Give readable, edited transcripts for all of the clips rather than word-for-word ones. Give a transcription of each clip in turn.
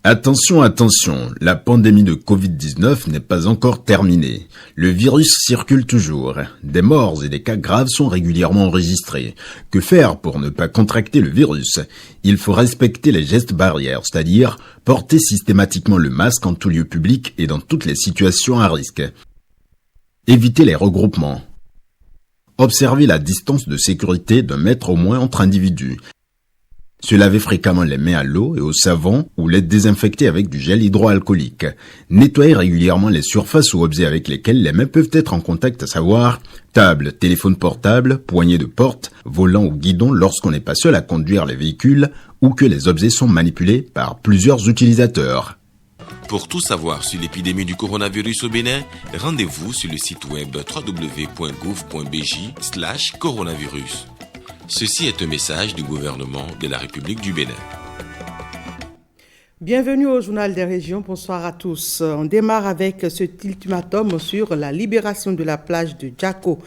Attention, attention, la pandémie de Covid-19 n'est pas encore terminée. Le virus circule toujours. Des morts et des cas graves sont régulièrement enregistrés. Que faire pour ne pas contracter le virus? Il faut respecter les gestes barrières, c'est-à-dire porter systématiquement le masque en tout lieu public et dans toutes les situations à risque. Éviter les regroupements. Observer la distance de sécurité d'1 mètre au moins entre individus. Se laver fréquemment les mains à l'eau et au savon ou les désinfecter avec du gel hydroalcoolique. Nettoyer régulièrement les surfaces ou objets avec lesquels les mains peuvent être en contact, à savoir table, téléphone portable, poignée de porte, volant ou guidon lorsqu'on n'est pas seul à conduire les véhicules ou que les objets sont manipulés par plusieurs utilisateurs. Pour tout savoir sur l'épidémie du coronavirus au Bénin, rendez-vous sur le site web www.gouv.bj/coronavirus. Ceci est un message du gouvernement de la République du Bénin. Bienvenue au Journal des Régions, bonsoir à tous. On démarre avec cet ultimatum sur la libération de la plage de Djako.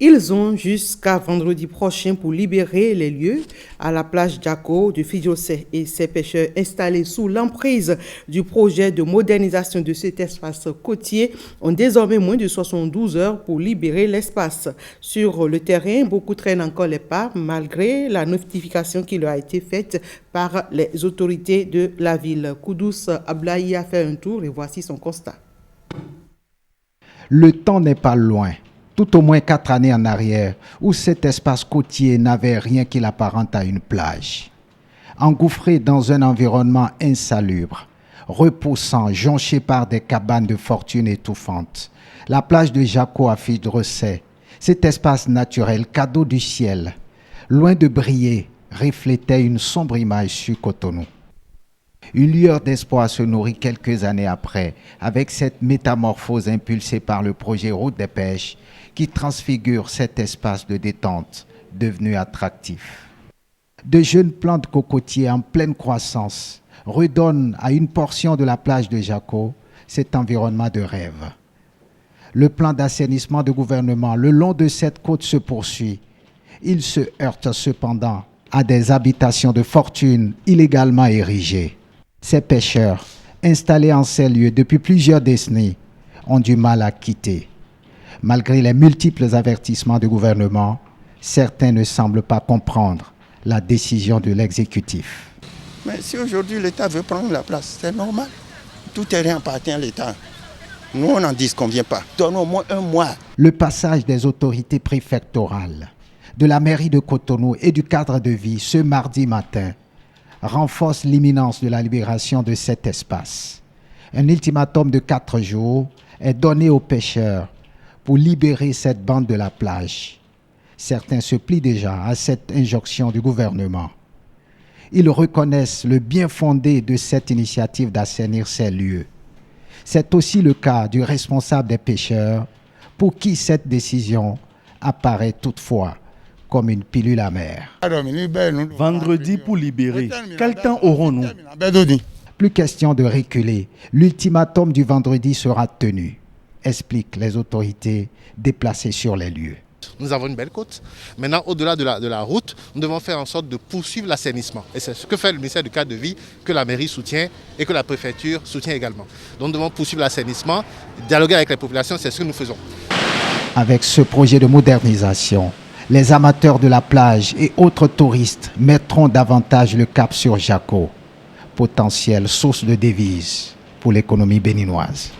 Ils ont jusqu'à vendredi prochain pour libérer les lieux à la plage Djako de Fidjosé et ses pêcheurs installés sous l'emprise du projet de modernisation de cet espace côtier ont désormais moins de 72 heures pour libérer l'espace. Sur le terrain, beaucoup traînent encore les pas malgré la notification qui leur a été faite par les autorités de la ville. Koudous Ablaï a fait un tour et voici son constat. Le temps n'est pas loin. Tout au moins 4 années en arrière, où cet espace côtier n'avait rien qui l'apparente à une plage. Engouffré dans un environnement insalubre, repoussant, jonché par des cabanes de fortune étouffantes, la plage de Djako à Fidjosé, cet espace naturel, cadeau du ciel, loin de briller, reflétait une sombre image sur Cotonou. Une lueur d'espoir se nourrit quelques années après, avec cette métamorphose impulsée par le projet Route des Pêches, qui transfigure cet espace de détente devenu attractif. De jeunes plantes cocotiers en pleine croissance redonnent à une portion de la plage de Djako cet environnement de rêve. Le plan d'assainissement du gouvernement le long de cette côte se poursuit. Il se heurte cependant à des habitations de fortune illégalement érigées. Ces pêcheurs, installés en ces lieux depuis plusieurs décennies, ont du mal à quitter. Malgré les multiples avertissements du gouvernement, certains ne semblent pas comprendre la décision de l'exécutif. Mais si aujourd'hui l'État veut prendre la place, c'est normal. Tout terrain appartient à l'État. Nous, on n'en disconvient pas. Donnons au moins 1 mois. Le passage des autorités préfectorales, de la mairie de Cotonou et du cadre de vie ce mardi matin renforce l'imminence de la libération de cet espace. Un ultimatum de 4 jours est donné aux pêcheurs pour libérer cette bande de la plage. Certains se plient déjà à cette injonction du gouvernement. Ils reconnaissent le bien fondé de cette initiative d'assainir ces lieux. C'est aussi le cas du responsable des pêcheurs, pour qui cette décision apparaît toutefois comme une pilule amère. Vendredi pour libérer. Quel temps aurons-nous? Plus question de reculer. L'ultimatum du vendredi sera tenu, expliquent les autorités déplacées sur les lieux. Nous avons une belle côte. Maintenant, au-delà de la route, nous devons faire en sorte de poursuivre l'assainissement. Et c'est ce que fait le ministère du cadre de vie, que la mairie soutient et que la préfecture soutient également. Donc nous devons poursuivre l'assainissement, dialoguer avec les populations, c'est ce que nous faisons. Avec ce projet de modernisation, les amateurs de la plage et autres touristes mettront davantage le cap sur Djako, potentielle source de devises pour l'économie béninoise.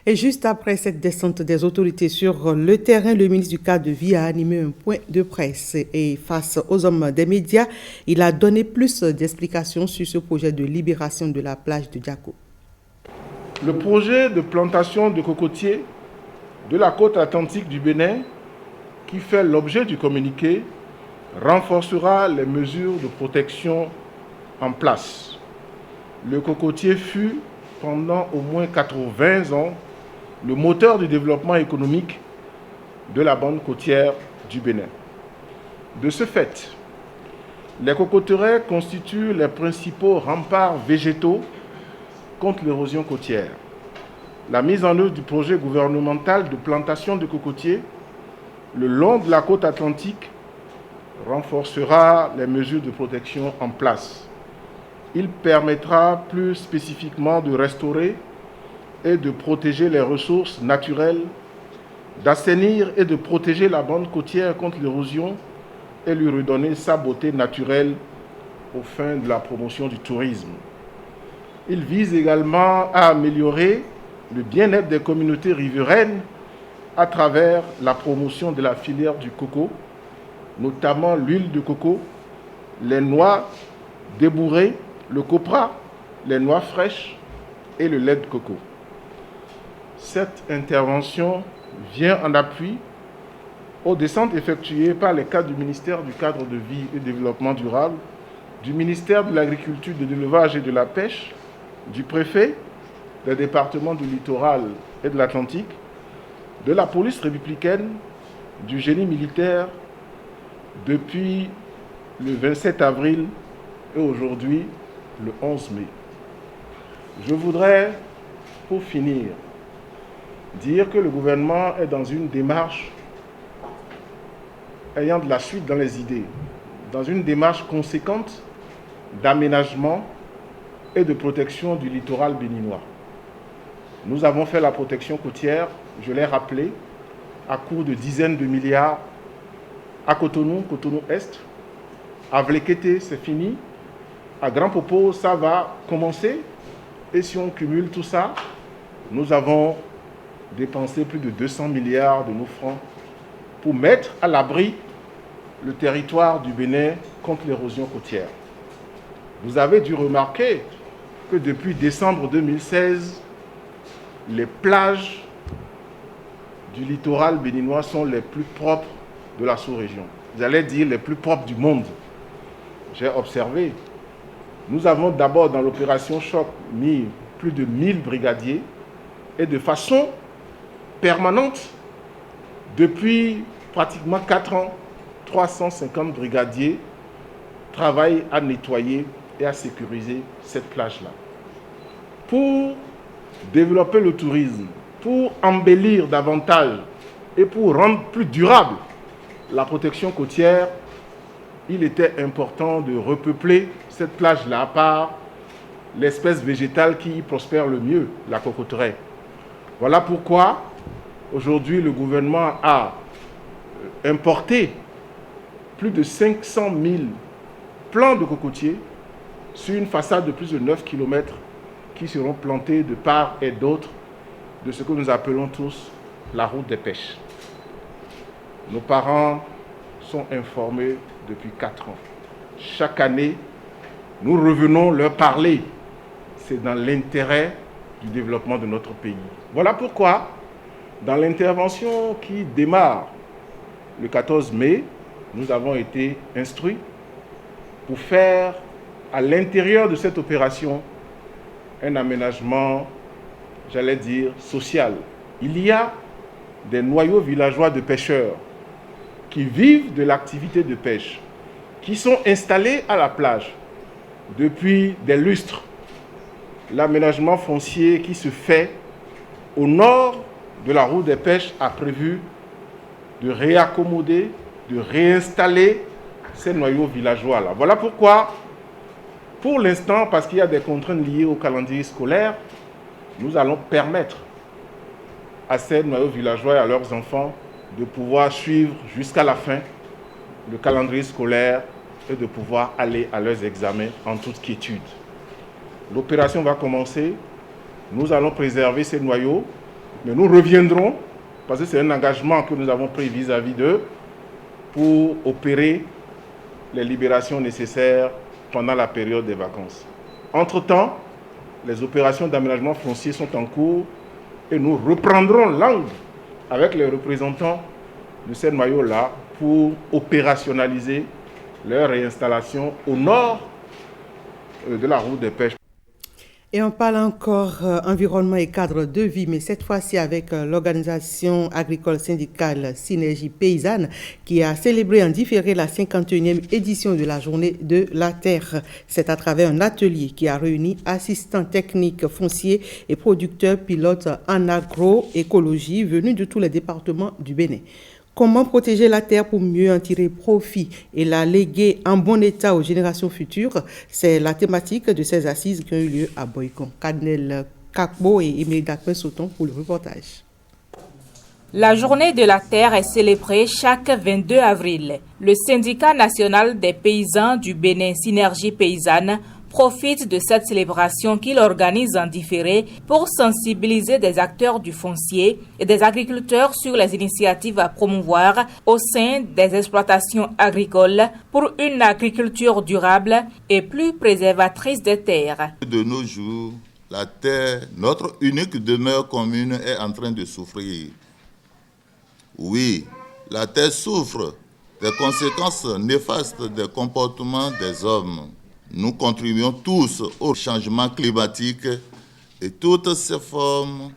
Et juste après cette descente des autorités sur le terrain, le ministre du cadre de vie a animé un point de presse. Et face aux hommes des médias, il a donné plus d'explications sur ce projet de libération de la plage de Djako. Le projet de plantation de cocotiers de la côte atlantique du Bénin, qui fait l'objet du communiqué, renforcera les mesures de protection en place. Le cocotier fut, pendant au moins 80 ans, le moteur du développement économique de la bande côtière du Bénin. De ce fait, les cocoteraies constituent les principaux remparts végétaux contre l'érosion côtière. La mise en œuvre du projet gouvernemental de plantation de cocotiers le long de la côte atlantique renforcera les mesures de protection en place. Il permettra plus spécifiquement de restaurer et de protéger les ressources naturelles, d'assainir et de protéger la bande côtière contre l'érosion et lui redonner sa beauté naturelle aux fins de la promotion du tourisme. Il vise également à améliorer le bien-être des communautés riveraines à travers la promotion de la filière du coco, notamment l'huile de coco, les noix débourrées, le copra, les noix fraîches et le lait de coco. Cette intervention vient en appui aux descentes effectuées par les cadres du ministère du Cadre de vie et développement durable, du ministère de l'Agriculture, de l'Élevage et de la Pêche, du préfet, des départements du littoral et de l'Atlantique, de la police républicaine, du génie militaire, depuis le 27 avril et aujourd'hui le 11 mai. Je voudrais, pour finir, dire que le gouvernement est dans une démarche ayant de la suite dans les idées, dans une démarche conséquente d'aménagement et de protection du littoral béninois. Nous avons fait la protection côtière, je l'ai rappelé, à coût de dizaines de milliards à Cotonou, Cotonou Est. À Vlekete, c'est fini. À Grand Popo, ça va commencer. Et si on cumule tout ça, nous avons dépensé plus de 200 milliards de nos francs pour mettre à l'abri le territoire du Bénin contre l'érosion côtière. Vous avez dû remarquer que depuis décembre 2016, les plages du littoral béninois sont les plus propres de la sous-région. J'allais dire les plus propres du monde. J'ai observé. Nous avons d'abord dans l'opération Choc mis plus de 1000 brigadiers et de façon permanente, depuis pratiquement 4 ans, 350 brigadiers travaillent à nettoyer et à sécuriser cette plage-là. Pour développer le tourisme, pour embellir davantage et pour rendre plus durable la protection côtière, il était important de repeupler cette plage-là par l'espèce végétale qui y prospère le mieux, la cocoterie. Voilà pourquoi aujourd'hui le gouvernement a importé plus de 500 000 plants de cocotiers sur une façade de plus de 9 km qui seront plantés de part et d'autre de ce que nous appelons tous la route des pêches. Nos parents sont informés depuis 4 ans. Chaque année, nous revenons leur parler. C'est dans l'intérêt du développement de notre pays. Voilà pourquoi, dans l'intervention qui démarre le 14 mai, nous avons été instruits pour faire à l'intérieur de cette opération un aménagement, j'allais dire, social. Il y a des noyaux villageois de pêcheurs qui vivent de l'activité de pêche, qui sont installés à la plage depuis des lustres. L'aménagement foncier qui se fait au nord de la route des pêches a prévu de réaccommoder, de réinstaller ces noyaux villageois-là. Voilà pourquoi, pour l'instant, parce qu'il y a des contraintes liées au calendrier scolaire, nous allons permettre à ces noyaux villageois et à leurs enfants de pouvoir suivre jusqu'à la fin le calendrier scolaire et de pouvoir aller à leurs examens en toute quiétude. L'opération va commencer, nous allons préserver ces noyaux, mais nous reviendrons, parce que c'est un engagement que nous avons pris vis-à-vis d'eux, pour opérer les libérations nécessaires pendant la période des vacances. Entre-temps, les opérations d'aménagement foncier sont en cours et nous reprendrons langue avec les représentants de ces noyaux-là pour opérationnaliser leur réinstallation au nord de la route des pêches. Et on parle encore environnement et cadre de vie, mais cette fois-ci avec l'organisation agricole syndicale Synergie Paysanne qui a célébré en différé la 51e édition de la Journée de la Terre. C'est à travers un atelier qui a réuni assistants techniques fonciers et producteurs pilotes en agroécologie venus de tous les départements du Bénin. Comment protéger la terre pour mieux en tirer profit et la léguer en bon état aux générations futures? C'est la thématique de ces assises qui ont eu lieu à Boycon. Cadnel Kakbo et Émile Dakpin-Sauton pour le reportage. La journée de la terre est célébrée chaque 22 avril. Le syndicat national des paysans du Bénin, Synergie paysanne, profite de cette célébration qu'il organise en différé pour sensibiliser des acteurs du foncier et des agriculteurs sur les initiatives à promouvoir au sein des exploitations agricoles pour une agriculture durable et plus préservatrice des terres. De nos jours, la terre, notre unique demeure commune, est en train de souffrir. Oui, la terre souffre des conséquences néfastes des comportements des hommes. Nous contribuons tous au changement climatique et toutes ces formes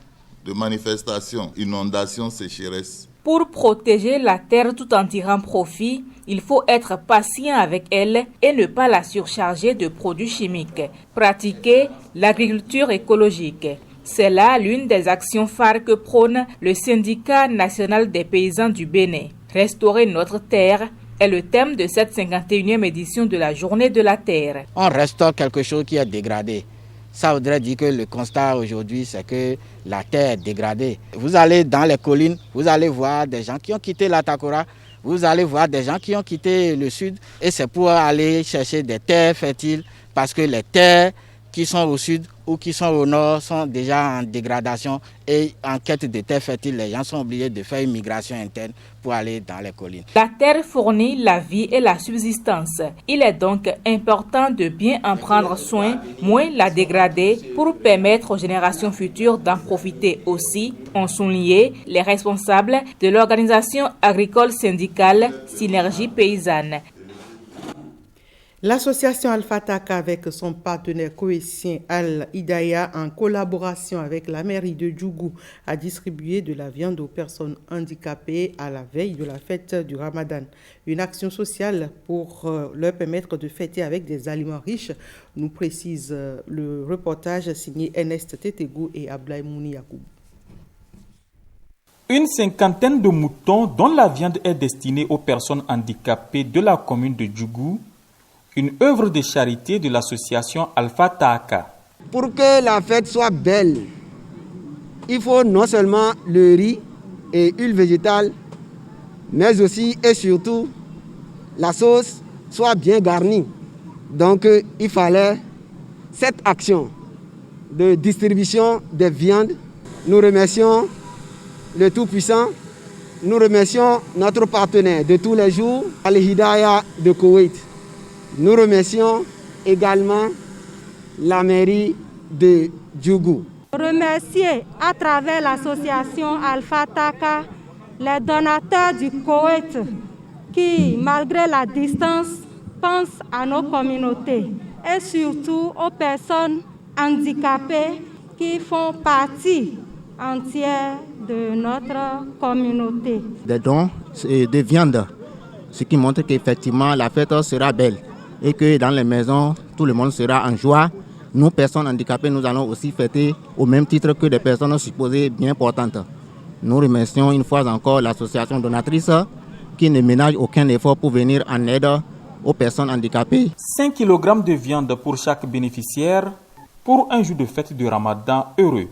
de manifestations, inondations, sécheresses. Pour protéger la terre tout en tirant profit, il faut être patient avec elle et ne pas la surcharger de produits chimiques. Pratiquer l'agriculture écologique. C'est là l'une des actions phares que prône le syndicat national des paysans du Bénin. Restaurer notre terre est le thème de cette 51e édition de la Journée de la Terre. On restaure quelque chose qui est dégradé. Ça voudrait dire que le constat aujourd'hui, c'est que la terre est dégradée. Vous allez dans les collines, vous allez voir des gens qui ont quitté la Takora, vous allez voir des gens qui ont quitté le sud, et c'est pour aller chercher des terres fertiles, parce que les terres qui sont au sud ou qui sont au nord sont déjà en dégradation, et en quête de terres fertiles, les gens sont obligés de faire une migration interne pour aller dans les collines. La terre fournit la vie et la subsistance. Il est donc important de bien en prendre soin, moins la dégrader pour permettre aux générations futures d'en profiter aussi, ont souligné les responsables de l'organisation agricole syndicale Synergie paysanne. L'association Alpha Taka avec son partenaire cohésion Al-Hidaya en collaboration avec la mairie de Djougou a distribué de la viande aux personnes handicapées à la veille de la fête du Ramadan. Une action sociale pour leur permettre de fêter avec des aliments riches, nous précise le reportage signé Ernest Tetegou et Ablaï Mouni Yacoub. Une cinquantaine de moutons dont la viande est destinée aux personnes handicapées de la commune de Djougou, une œuvre de charité de l'association Alpha Taka. Pour que la fête soit belle, il faut non seulement le riz et huile végétale, mais aussi et surtout la sauce soit bien garnie. Donc il fallait cette action de distribution des viandes. Nous remercions le Tout-Puissant, nous remercions notre partenaire de tous les jours, Al-Hidaya de Koweït. Nous remercions également la mairie de Djougou. Remercier à travers l'association Alpha Taka les donateurs du Koweït qui, malgré la distance, pensent à nos communautés et surtout aux personnes handicapées qui font partie entière de notre communauté. Des dons de viande, ce qui montre qu'effectivement la fête sera belle. Et que dans les maisons, tout le monde sera en joie. Nous, personnes handicapées, nous allons aussi fêter au même titre que des personnes supposées bien importantes. Nous remercions une fois encore l'association donatrice qui ne ménage aucun effort pour venir en aide aux personnes handicapées. 5 kg de viande pour chaque bénéficiaire pour un jour de fête de Ramadan heureux.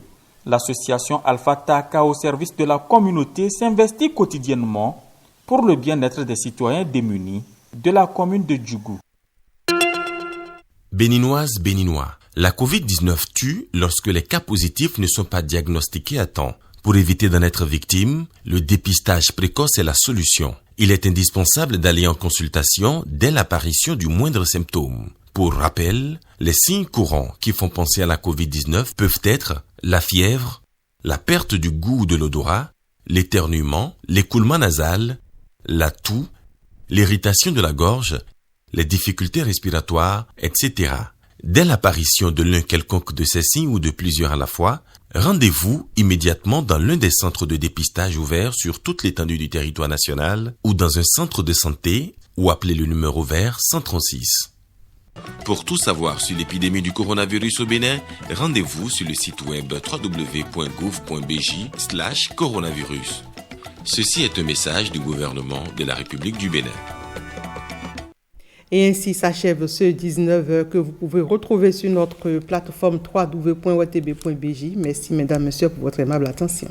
L'association Alpha Taka au service de la communauté s'investit quotidiennement pour le bien-être des citoyens démunis de la commune de Djougou. Béninoises, Béninois, la Covid-19 tue lorsque les cas positifs ne sont pas diagnostiqués à temps. Pour éviter d'en être victime, le dépistage précoce est la solution. Il est indispensable d'aller en consultation dès l'apparition du moindre symptôme. Pour rappel, les signes courants qui font penser à la Covid-19 peuvent être la fièvre, la perte du goût ou de l'odorat, l'éternuement, l'écoulement nasal, la toux, l'irritation de la gorge, les difficultés respiratoires, etc. Dès l'apparition de l'un quelconque de ces signes ou de plusieurs à la fois, rendez-vous immédiatement dans l'un des centres de dépistage ouverts sur toute l'étendue du territoire national ou dans un centre de santé ou appelez le numéro vert 136. Pour tout savoir sur l'épidémie du coronavirus au Bénin, rendez-vous sur le site web www.gouv.bj/coronavirus. Ceci est un message du gouvernement de la République du Bénin. Et ainsi s'achève ce 19h que vous pouvez retrouver sur notre plateforme www.wtb.bj. Merci mesdames, messieurs pour votre aimable attention.